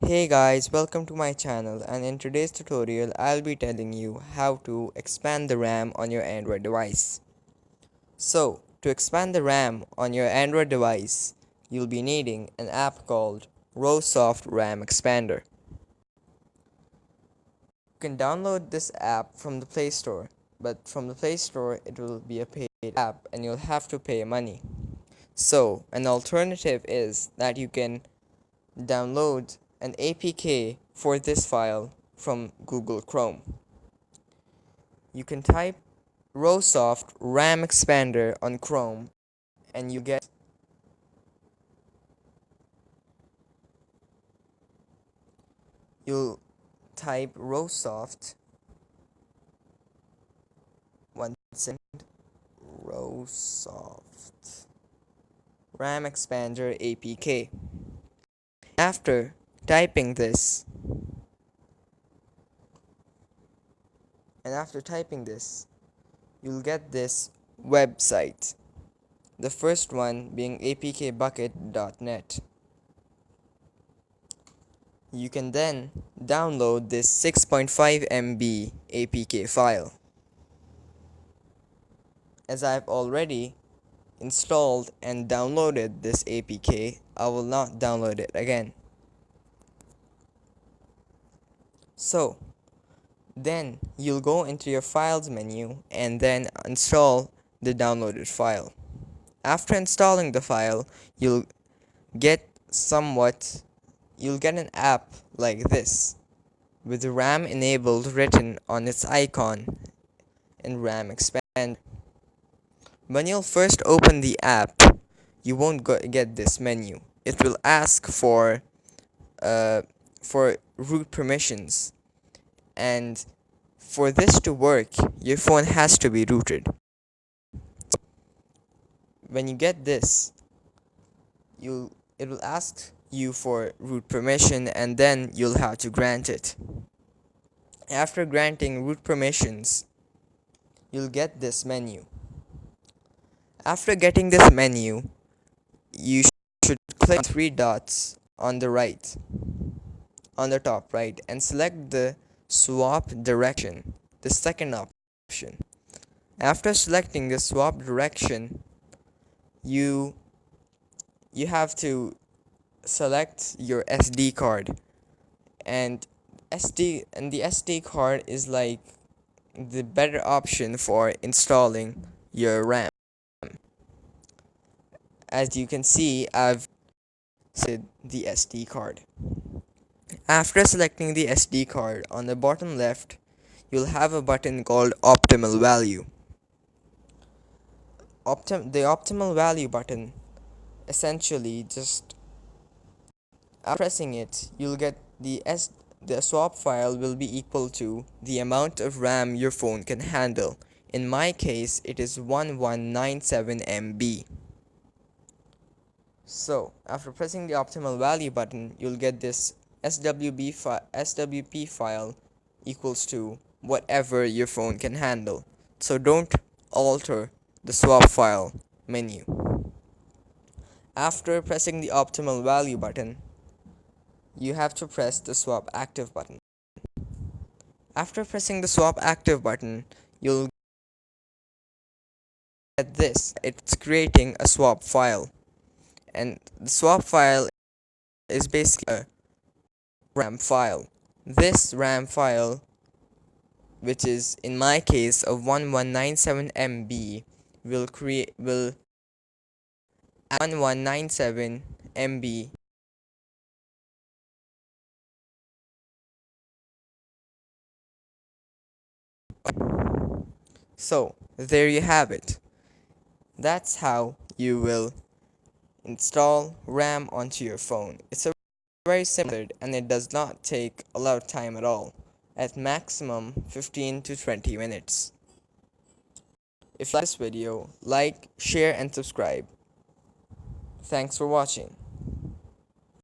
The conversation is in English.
Hey guys, welcome to my channel, and in today's tutorial I'll be telling you how to expand the RAM on your Android device. So, to expand the RAM on your Android device, you'll be needing an app called Roehsoft RAM Expander. You can download this app from the Play Store, but from the Play Store it will be a paid app and you'll have to pay money. So, an alternative is that you can download an APK for this file from Google Chrome. You can type Roehsoft RAM Expander on Chrome and you'll type Roehsoft one second Roehsoft RAM Expander APK. After typing this after typing this, you'll get this website. The first one being apkbucket.net. You can then download this 6.5 MB APK file. As I've already installed and downloaded this APK, I will not download it again. So, then you'll go into your files menu and then install the downloaded file. After installing the file, you'll get an app like this with RAM enabled written on its icon in RAM expand. When you'll first open the app, you won't get this menu. It will ask uh, for root permissions, and for this to work, your phone has to be rooted. When you get this, it will ask you for root permission, and then you'll have to grant it. After granting root permissions, you'll get this menu. After getting this menu, you should click on three dots on the top right, and select the swap direction, the second option. After selecting the swap direction, you have to select your SD card, and the SD card is like the better option for installing your RAM. As you can see, I've selected the SD card. After selecting the SD card, on the bottom left, you'll have a button called Optimal Value. The Optimal Value button, essentially, just after pressing it, you'll get the swap file will be equal to the amount of RAM your phone can handle. In my case, it is 1197 MB. So, after pressing the Optimal Value button, you'll get this SWP file equals to whatever your phone can handle. So don't alter the swap file menu. After pressing the Optimal Value button, you have to press the Swap Active button. After pressing the Swap Active button, you'll get this. It's creating a swap file, and the swap file is basically a RAM file. This RAM file, which is in my case of 1197 MB, will 1197 MB. So there you have it. That's how you will install RAM onto your phone. It's a very simple and it does not take a lot of time at all, at maximum 15 to 20 minutes. If you like this video, like, share and subscribe. Thanks for watching.